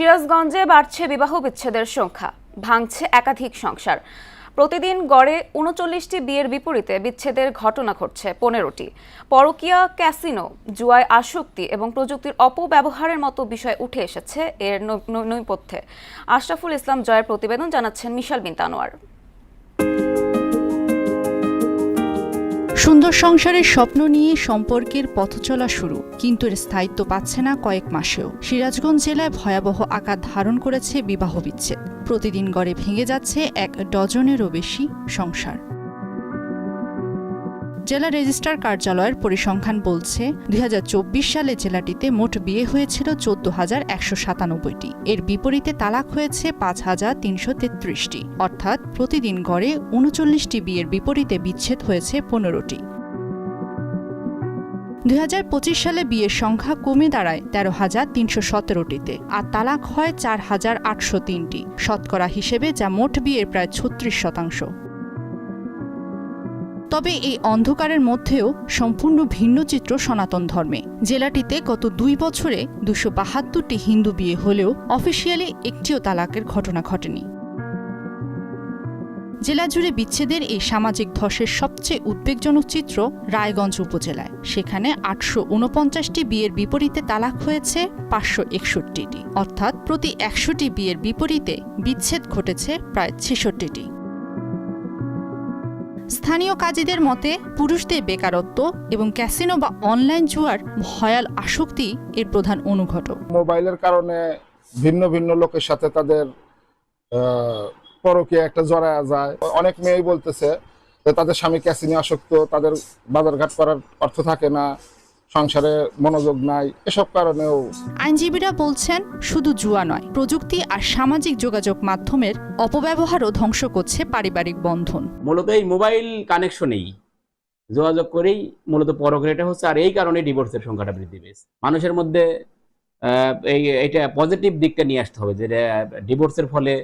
সিরাজগঞ্জে বাড়ছে বিবাহ বিচ্ছেদের সংখ্যা, ভাঙছে একাধিক সংসার। প্রতিদিন গড়ে ৩৯টি বিয়ের বিপরীতে বিচ্ছেদের ঘটনা ঘটছে ১৫টি। পরকীয়া, ক্যাসিনো, জুয়ায় আসক্তি এবং প্রযুক্তির অপব্যবহারের মতো বিষয় উঠে এসেছে এর নৈপথ্যে। আশরাফুল ইসলাম জয়ের প্রতিবেদন, জানাচ্ছেন মিশাল বিনতে আনোয়ার। সুন্দর সংসারের স্বপ্ন নিয়ে সম্পর্কের পথচলা শুরু, কিন্তু এর স্থায়িত্ব পাচ্ছে না কয়েক মাসেও। সিরাজগঞ্জ জেলায় ভয়াবহ আকার ধারণ করেছে বিবাহ বিচ্ছেদ। প্রতিদিন গড়ে ভেঙে যাচ্ছে ১ ডজনেরও বেশি সংসার। জেলা রেজিস্ট্রার কার্যালয়ের পরিসংখ্যান বলছে ২০২৪ সালে জেলাটিতে মোট বিয়ে হয়েছিল ১৪,১৯৭টি। এর বিপরীতে তালাক হয়েছে ৫,৩৩৩টি, অর্থাৎ প্রতিদিন গড়ে ৩৯টি বিয়ের বিপরীতে বিচ্ছেদ হয়েছে ১৫টি। ২০২৫ সালে বিয়ের সংখ্যা কমে দাঁড়ায় ১৩,৩১৭টিতে, আর তালাক হয় ৪,৮০৩টি, শতকরা হিসেবে যা মোট বিয়ের প্রায় ৩৬%। তবে এই অন্ধকারের মধ্যেও সম্পূর্ণ ভিন্ন চিত্র সনাতন ধর্মে। জেলাটিতে গত ২ বছরে ২৭২টি হিন্দু বিয়ে হলেও অফিসিয়ালি একটিও তালাকের ঘটনা ঘটেনি। জেলা জুড়ে বিচ্ছেদের এই সামাজিক ধসের সবচেয়ে উদ্বেগজনক চিত্র রায়গঞ্জ উপজেলায়। সেখানে ৮৪৯টি বিয়ের বিপরীতে তালাক হয়েছে ৫৬১টি, অর্থাৎ প্রতি ১০০টি বিয়ের বিপরীতে বিচ্ছেদ ঘটেছে প্রায় ৬৬টি। স্থানীয় কাজীদের মতে পুরুষদের বেকারত্ব এবং ক্যাসিনো বা অনলাইন জুয়ার ভয়াল আসক্তি এর প্রধান অনুঘটক। মোবাইলের কারণে ভিন্ন ভিন্ন লোকের সাথে তাদের পরকীয়া একটা জড়ায়া যায়। অনেক মেয়েই বলতেছে যে তাদের স্বামী ক্যাসিনো আসক্ত, তাদের বাজারঘাট করার অর্থ থাকে না, সংসারে মনোযোগ নাই, এসব কারণেও। আইনজীবীরা বলছেন শুধু জুয়া নয়, প্রযুক্তি আর সামাজিক যোগাযোগ মাধ্যমের অপব্যবহারও ধ্বংস করছে পারিবারিক বন্ধন। মূলত এই মোবাইল কানেকশনেই যোগাযোগ করেই মূলত পরকীয়াটা হচ্ছে, আর এই কারণে ডিভোর্সের সংখ্যাটা বৃদ্ধি পেয়েছে। মানুষের মধ্যে এইটা পজিটিভ দিকটা নিয়ে আসতে হবে, যে ডিভোর্সের ফলে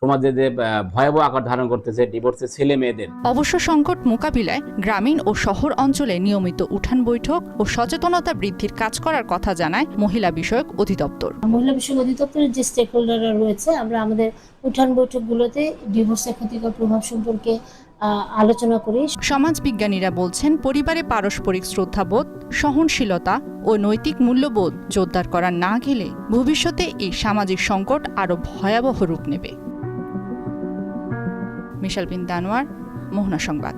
সমাজে যে ভয়াবহ আকার ধারণ করতেছে ডিভোর্সের ছেলে মেয়েদের। অবশ্য সংকট মোকাবিলায় গ্রামীণ ও শহর অঞ্চলে নিয়মিত উঠান বৈঠক ও সচেতনতা বৃদ্ধির কাজ করার কথা জানায় মহিলা বিষয়ক অধিদপ্তর। মহিলা বিষয়ক অধিদপ্তরের যে স্টেক হোল্ডাররা রয়েছে, আমরা আমাদের উঠান বৈঠকগুলোতে ডিভোর্সের ক্ষতিকর প্রভাব সম্পর্কে আলোচনা করি। সমাজবিজ্ঞানীরা বলছেন পরিবারে পারস্পরিক শ্রদ্ধাবোধ, সহনশীলতা ও নৈতিক মূল্যবোধ জোরদার করা না গেলে ভবিষ্যতে এই সামাজিক সংকট আরও ভয়াবহ রূপ নেবে। মিশাল বিনতে আনোয়ার, মোহনা সংবাদ।